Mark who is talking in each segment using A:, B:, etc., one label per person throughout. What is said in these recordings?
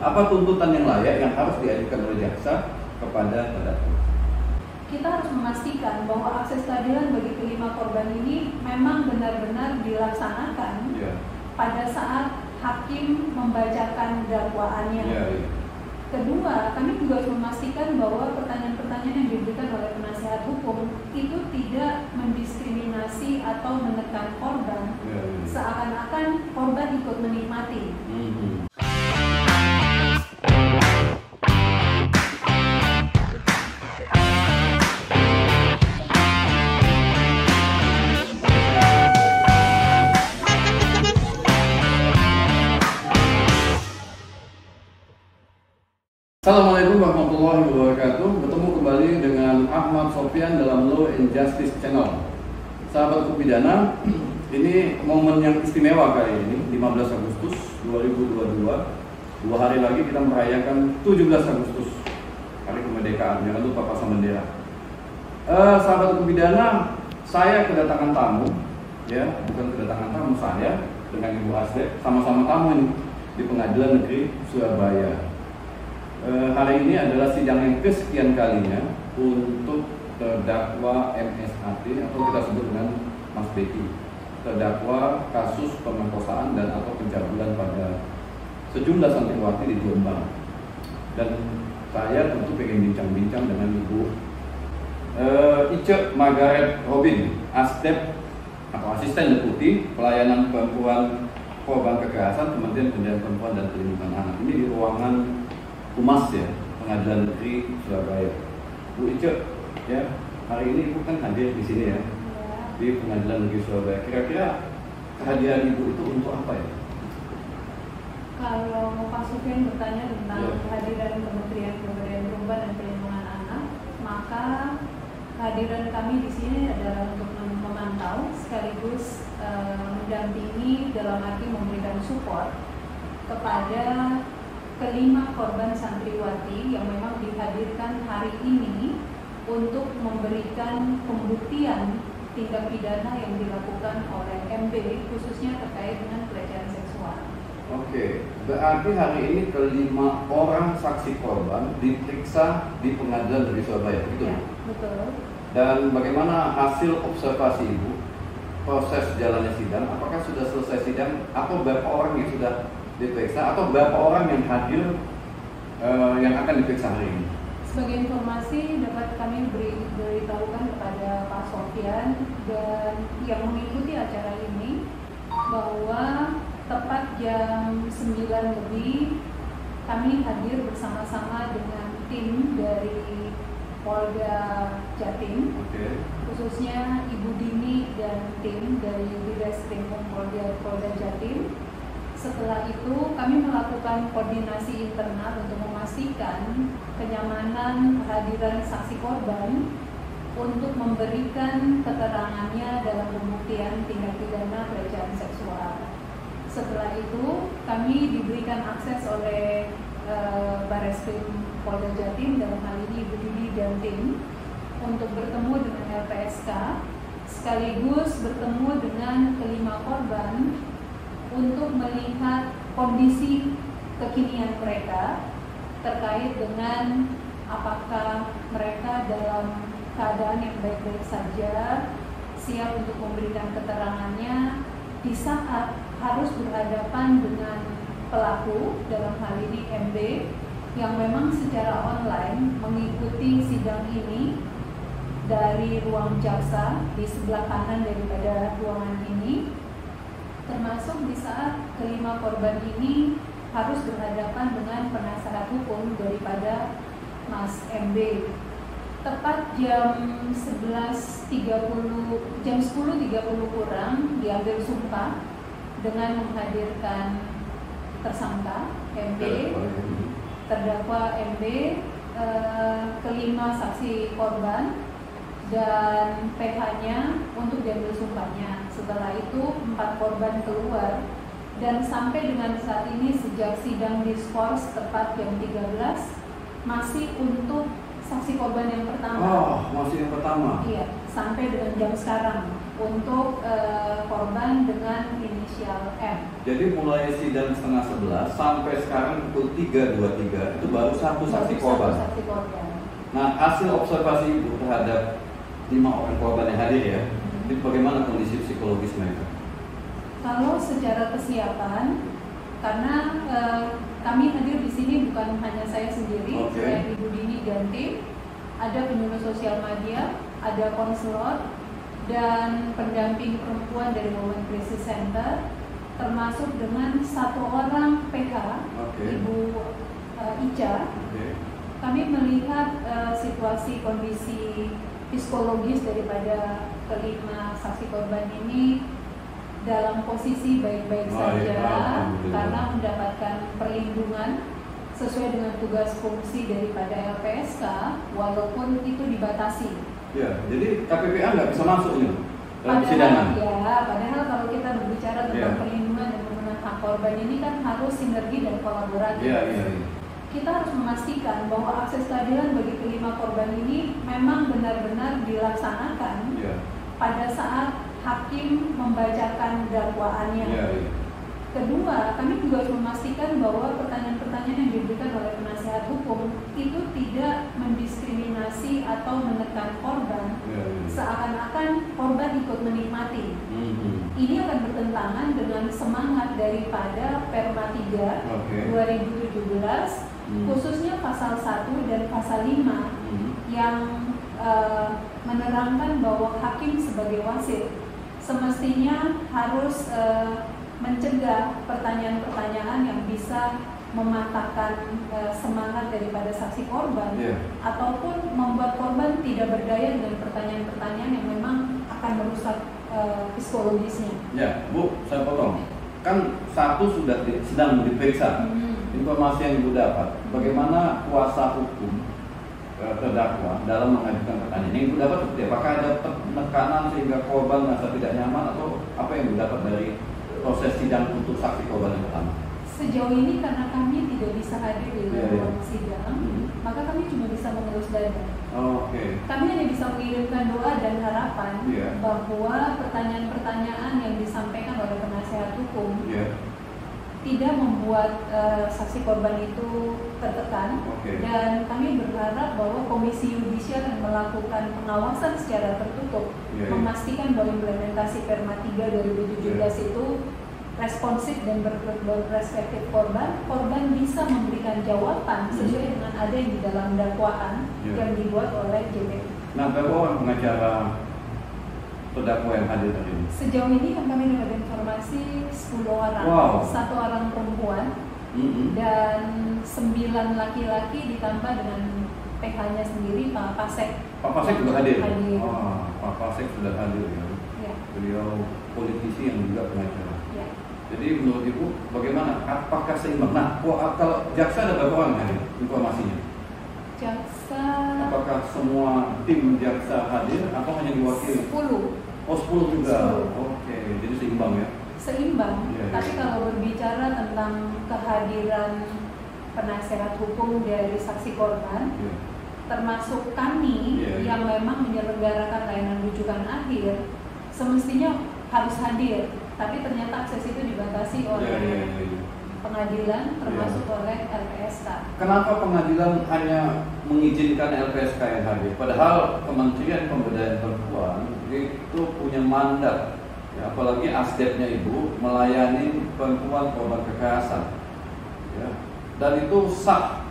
A: apa tuntutan yang layak yang harus diajukan oleh jaksa kepada terdakwa?
B: Kita harus memastikan bahwa akses keadilan bagi kelima korban ini memang benar-benar dilaksanakan pada saat hakim membacakan dakwaannya. Kedua, kami juga harus memastikan bahwa pertanyaan-pertanyaan yang diberikan oleh penasihat hukum itu tidak mendiskriminasi atau menekan korban, seakan-akan korban ikut menikmati.
A: Assalamualaikum warahmatullahi wabarakatuh. Bertemu kembali dengan Ahmad Sofyan dalam Law and Justice Channel. Sahabat hukum pidana, ini momen yang istimewa kali ini, 15 Agustus 2022. 2 hari lagi kita merayakan 17 Agustus, hari kemerdekaan. Jangan lupa pasang bendera. Sahabat hukum pidana, saya kedatangan tamu, ya, bukan kedatangan tamu saya dengan Ibu Asdek, sama-sama tamu ini di Pengadilan Negeri Surabaya. Hari ini adalah sidang yang kesekian kalinya untuk terdakwa MSAT atau kita sebut dengan Mas Beki, terdakwa kasus pemerkosaan dan atau pencabulan pada sejumlah santriwati di Jombang. Dan saya tentu pengen bincang-bincang dengan Ibu Ice Margaret Robin, Asdep atau Asisten Deputi Pelayanan Perempuan Korban Kekerasan Kementerian Pemberdayaan Perempuan dan Perlindungan Anak. Ini di ruangan Humas ya, Pengadilan Negeri Surabaya. Bu Ice, ya, hari ini Ibu kan hadir di sini ya, di Pengadilan Negeri Surabaya. Kira-kira kehadiran Ibu itu untuk apa ya?
B: Kalau Pak Sufyan bertanya tentang kehadiran Kementerian Pemberdayaan Perempuan dan Perlindungan Anak, maka kehadiran kami di sini adalah untuk memantau sekaligus mendampingi dalam arti memberikan support kepada kelima korban santriwati yang memang dihadirkan hari ini untuk memberikan pembuktian tindak pidana yang dilakukan oleh MB khususnya terkait dengan pelecehan seksual.
A: Oke, berarti hari ini kelima orang saksi korban diperiksa di Pengadilan Negeri Surabaya, betul?
B: Ya, betul.
A: Dan bagaimana hasil observasi Ibu proses jalannya sidang? Apakah sudah selesai sidang atau berapa orang yang sudah diperiksa atau berapa orang yang hadir yang akan diperiksa hari ini?
B: Sebagai informasi dapat kami beritahukan kepada Pak Sofyan dan yang mengikuti acara ini bahwa tepat jam 9 lebih kami hadir bersama-sama dengan tim dari Polda Jatim, khususnya Ibu Dini dan tim dari Ditreskrimum Polda Jatim. Setelah itu kami melakukan koordinasi internal untuk memastikan kenyamanan kehadiran saksi korban untuk memberikan keterangannya dalam pembuktian tindak pidana pelecehan seksual. Setelah itu kami diberikan akses oleh Bareskrim Polda Jatim, dalam hal ini Ibu Dini dan tim, untuk bertemu dengan LPSK sekaligus bertemu dengan kelima korban untuk melihat kondisi kekinian mereka terkait dengan apakah mereka dalam keadaan yang baik-baik saja, siap untuk memberikan keterangannya di saat harus berhadapan dengan pelaku, dalam hal ini MB, yang memang secara online mengikuti sidang ini dari ruang jaksa di sebelah kanan daripada ruangan ini, termasuk di saat kelima korban ini harus berhadapan dengan penasehat hukum daripada Mas MB. Tepat jam 10.30 kurang diambil sumpah dengan menghadirkan tersangka MB, terdakwa MB, kelima saksi korban dan PH-nya untuk diambil sumpahnya. Setelah itu 4 korban keluar dan sampai dengan saat ini sejak sidang diskors tepat jam 13 masih untuk saksi korban yang pertama.
A: Oh, masih yang pertama?
B: Iya, sampai dengan jam sekarang untuk korban dengan inisial M.
A: Jadi mulai sidang setengah 11 sampai sekarang pukul 3.23 itu baru satu saksi korban. Nah, hasil observasi Ibu terhadap 5 orang korban yang hadir ya, itu bagaimana kondisi psikologis mereka?
B: Kalau secara kesiapan, karena kami hadir di sini bukan hanya saya sendiri, selain Ibu Dini dan tim, ada penyuluh sosial media, ada konselor, dan pendamping perempuan dari Women Crisis Center, termasuk dengan 1 orang PH, Ibu Ica. Kami melihat situasi kondisi psikologis daripada kelima saksi korban ini dalam posisi baik-baik saja karena mendapatkan perlindungan sesuai dengan tugas fungsi daripada LPSK, walaupun itu dibatasi.
A: Ya, jadi KPPA nggak bisa masuk ini dalam persidangan.
B: Ya, padahal kalau kita berbicara tentang perlindungan dan pemenuhan hak korban ini kan harus sinergi dan kolaborasi. Kita harus memastikan bahwa akses keadilan bagi kelima korban ini memang benar-benar dilaksanakan pada saat hakim membacakan dakwaannya. Kedua, kami juga harus memastikan bahwa pertanyaan-pertanyaan yang diberikan oleh penasihat hukum itu tidak mendiskriminasi atau menekan korban, seakan-akan korban ikut menikmati. Ini akan bertentangan dengan semangat daripada Perma 3 2017, khususnya pasal 1 dan pasal 5 yang menerangkan bahwa hakim sebagai wasit semestinya harus mencegah pertanyaan-pertanyaan yang bisa mematahkan semangat daripada saksi korban ataupun membuat korban tidak berdaya dengan pertanyaan-pertanyaan yang memang akan merusak psikologisnya.
A: Ya, Bu, saya potong. Kan 1 sudah sedang diperiksa. Informasi yang Ibu dapat, bagaimana kuasa hukum terdakwa dalam mengajukan pertanyaan yang Ibu dapat seperti apakah ada penekanan sehingga korban merasa tidak nyaman atau apa yang Ibu dapat dari proses sidang untuk saksi korban yang pertama?
B: Sejauh ini karena kami tidak bisa hadir di dalam sidang, maka kami cuma bisa mengelus dada. Kami hanya bisa mengirimkan doa dan harapan bahwa pertanyaan-pertanyaan yang disampaikan oleh penasihat hukum tidak membuat saksi korban itu tertekan, dan kami berharap bahwa Komisi Yudisial yang melakukan pengawasan secara tertutup memastikan bahwa implementasi Perma 3 2017 itu responsif dan berperspektif korban bisa memberikan jawaban sesuai dengan ada yang di dalam dakwaan yang dibuat oleh JPU.
A: Nah, berapa orang pengacara terdakwa yang hadir hari ini?
B: Sejauh ini yang kami dapat informasi 10 orang, 1 orang perempuan dan 9 laki-laki ditambah dengan PH-nya sendiri, Pak Pasek.
A: Pak Pasek juga hadir? Pak Pasek sudah hadir ya. Beliau politisi yang juga pengacara. Jadi menurut Ibu bagaimana? Apakah seimbang? Nah, kalau jaksa ada berapa orang hadir informasinya?
B: Jaksa.
A: Apakah semua tim jaksa hadir atau hanya diwakili?
B: 10.
A: 10 juga. Jadi seimbang ya?
B: Seimbang. Tapi kalau berbicara tentang kehadiran penasehat hukum dari saksi korban, termasuk kami yang memang menyelenggarakan layanan rujukan akhir, semestinya harus hadir. Tapi ternyata akses itu dibatasi oleh pengadilan, termasuk oleh LPSK. Kenapa
A: pengadilan hanya mengizinkan LPSK yang hadir? Padahal Kementerian Pemberdayaan Perempuan itu punya mandat, apalagi asdepnya Ibu melayani perempuan korban kekerasan, dan itu sah,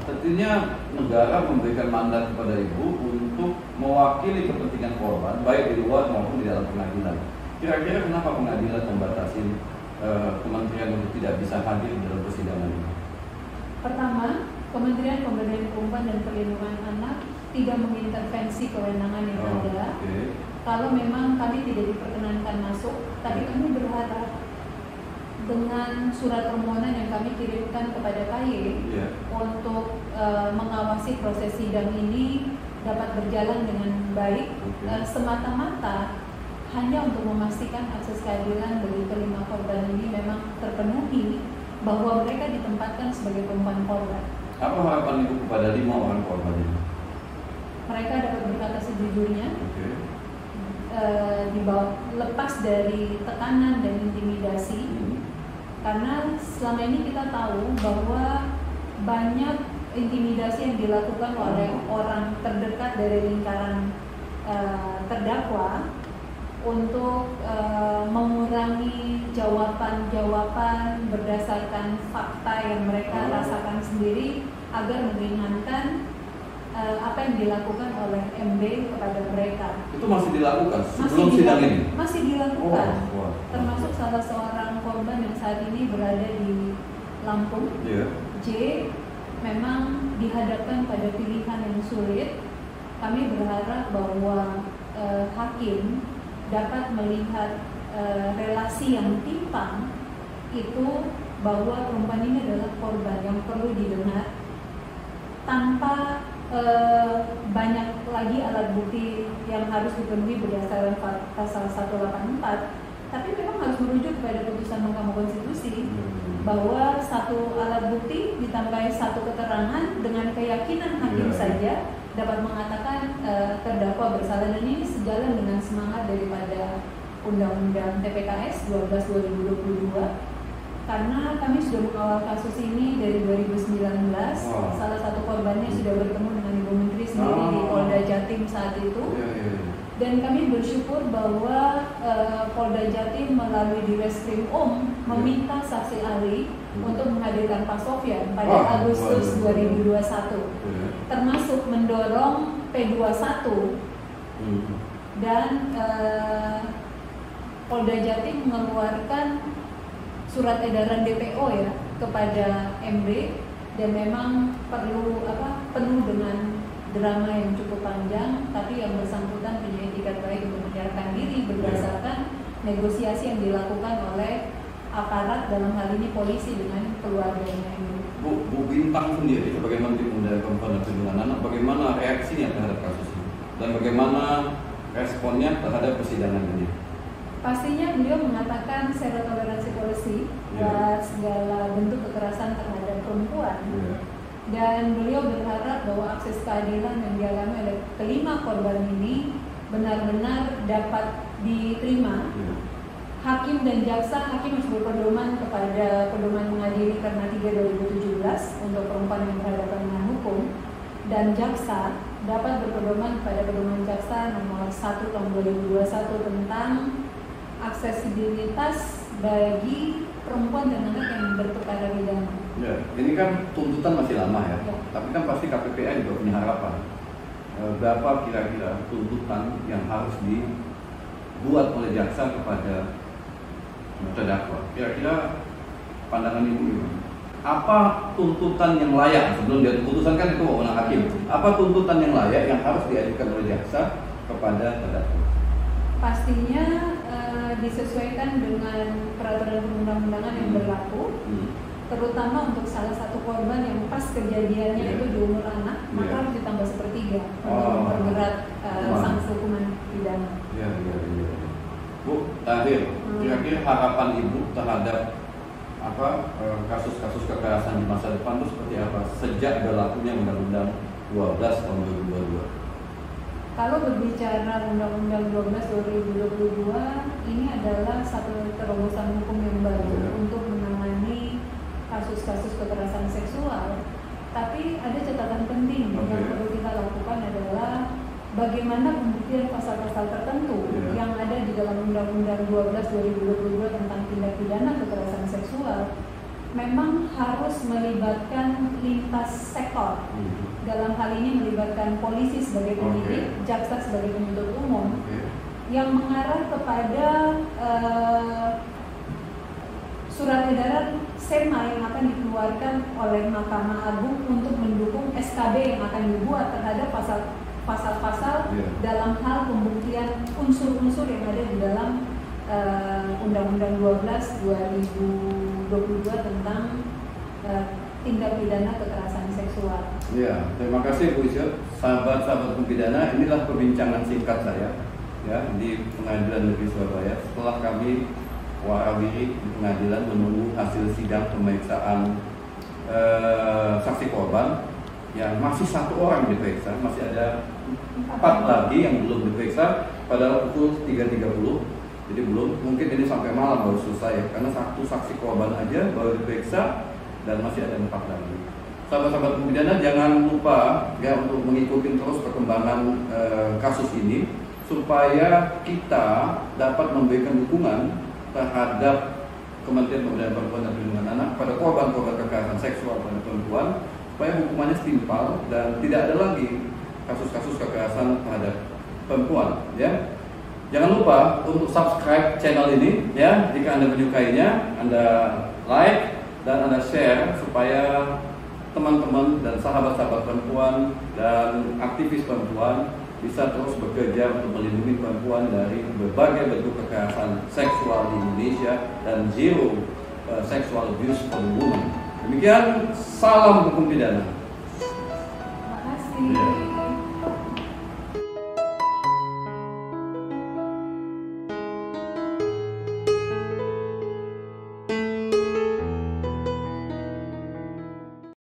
A: Tentunya negara memberikan mandat kepada Ibu untuk mewakili kepentingan korban, baik di luar maupun di dalam pengadilan. Kira-kira kenapa pengadilan membatasi kementerian untuk tidak bisa hadir dalam persidangan ini?
B: Pertama, Kementerian Pemberdayaan Perempuan dan Perlindungan Anak tidak mengintervensi kewenangan yang ada. Kalau memang kami tidak diperkenankan masuk, tapi kami berharap dengan surat permohonan yang kami kirimkan kepada KY untuk mengawasi proses sidang ini dapat berjalan dengan baik, semata-mata hanya untuk memastikan akses keadilan bagi kelima korban ini memang terpenuhi, bahwa mereka ditempatkan sebagai perempuan korban.
A: Apa harapan Ibu kepada 5 orang korban ini?
B: Mereka dapat berkata sejujurnya, lepas dari tekanan dan intimidasi, karena selama ini kita tahu bahwa banyak intimidasi yang dilakukan oleh orang terdekat dari lingkaran terdakwa untuk mengurangi jawaban-jawaban berdasarkan fakta yang mereka rasakan sendiri agar meringankan apa yang dilakukan oleh MB kepada mereka.
A: Itu masih dilakukan sebelum sidang ini?
B: Masih dilakukan.
A: Wow.
B: Termasuk salah seorang korban yang saat ini berada di Lampung, J, memang dihadapkan pada pilihan yang sulit. Kami berharap bahwa hakim dapat melihat relasi yang timpang itu, bahwa perempuan ini adalah korban yang perlu didengar tanpa banyak lagi alat bukti yang harus dipenuhi berdasarkan pasal 184, tapi memang harus merujuk kepada putusan Mahkamah Konstitusi bahwa satu alat bukti ditambah satu keterangan dengan keyakinan hakim saja dapat mengatakan terdakwa bersalah, dan ini sejalan dengan semangat daripada Undang-Undang TPKS 12/2022, karena kami sudah mengawal kasus ini dari 2019. Salah satu korbannya sudah bertemu dengan Ibu Menteri sendiri di Polda Jatim saat itu. Dan kami bersyukur bahwa Polda Jatim melalui Direskrim meminta saksi ahli untuk menghadirkan Pak Sofyan pada Agustus 2021, termasuk mendorong P21 dan Polda Jatim mengeluarkan surat edaran DPO ya kepada MB, dan memang penuh dengan drama yang cukup panjang, tapi yang bersangkutan punya etikat baik untuk menyerahkan diri berdasarkan negosiasi yang dilakukan oleh aparat, dalam hal ini polisi dengan keluarganya ini.
A: Bu Bintang sendiri sebagai Menteri Pemuda dan Perlindungan Anak, bagaimana reaksinya terhadap kasus ini dan bagaimana responnya terhadap persidangan ini?
B: Pastinya beliau mengatakan zero toleransi polisi buat segala bentuk kekerasan terhadap perempuan, dan beliau berharap bahwa akses keadilan yang dialami oleh kelima korban ini benar-benar dapat diterima. Hakim dan jaksa, hakim harus berpedoman kepada pedoman mengadili karena 3/2017 untuk perempuan yang berhadapan dengan hukum, dan jaksa dapat berpedoman pada pedoman jaksa nomor 1 tahun 2021 tentang aksesibilitas bagi perempuan dan anak yang berperkara pidana.
A: Ya, ini kan tuntutan masih lama ya. Tapi kan pasti KPPA juga punya harapan. Berapa kira-kira tuntutan yang harus dibuat oleh jaksa kepada terdakwa? Kira-kira pandangan Ibu gimana? Apa tuntutan yang layak sebelum dia putusan, kan itu wewenang hakim. Apa tuntutan yang layak yang harus diajukan oleh jaksa kepada terdakwa?
B: Pastinya disesuaikan dengan peraturan perundang-undangan yang berlaku, terutama untuk salah satu korban yang pas kejadiannya itu di umur anak, maka harus ditambah sepertiga untuk memperberat sanksi hukuman pidana.
A: Bu, terakhir, kira-kira harapan Ibu terhadap kasus-kasus kekerasan di masa depan itu seperti apa sejak berlakunya Undang-Undang 12 tahun 2022?
B: Kalau berbicara Undang-Undang 12 2022, ini adalah satu terobosan hukum yang baru untuk menangani kasus-kasus kekerasan seksual. Tapi ada catatan penting yang perlu kita lakukan adalah bagaimana pembuktian pasal-pasal tertentu yang ada di dalam Undang-Undang 12 2022 tentang tindak pidana kekerasan seksual memang harus melibatkan lintas sektor. Dalam hal ini melibatkan polisi sebagai penyidik, jaksa sebagai penuntut umum, yang mengarah kepada surat edaran SEMA yang akan dikeluarkan oleh Mahkamah Agung untuk mendukung SKB yang akan dibuat terhadap pasal-pasal dalam hal pembuktian unsur-unsur yang ada di dalam Undang-Undang 12 2022 tentang tindak pidana kekerasan seksual.
A: Ya, terima kasih Bu Isyot. Sahabat-sahabat pembidana, inilah perbincangan singkat saya di Pengadilan Negeri Surabaya. Setelah kami warawiri di pengadilan menunggu hasil sidang pemeriksaan saksi korban, yang masih 1 orang diperiksa, masih ada 4 lagi yang belum diperiksa. pada pukul 3.30. Jadi belum, mungkin ini sampai malam baru selesai karena satu saksi korban aja baru diperiksa dan masih ada 4 lagi. Sahabat-sahabat hukum pidana, jangan lupa ya untuk mengikuti terus perkembangan kasus ini supaya kita dapat memberikan dukungan terhadap Kementerian Pemberdayaan Perempuan dan Perlindungan Anak pada korban-korban kekerasan seksual pada perempuan supaya hukumannya setimpal dan tidak ada lagi kasus-kasus kekerasan terhadap perempuan. Ya, jangan lupa untuk subscribe channel ini ya. Jika Anda menyukainya, Anda like dan Anda share supaya teman-teman dan sahabat-sahabat perempuan dan aktivis perempuan bisa terus bekerja untuk melindungi perempuan dari berbagai bentuk kekerasan seksual di Indonesia dan zero sexual abuse for women. Demikian, salam hukum pidana.
B: Terima kasih.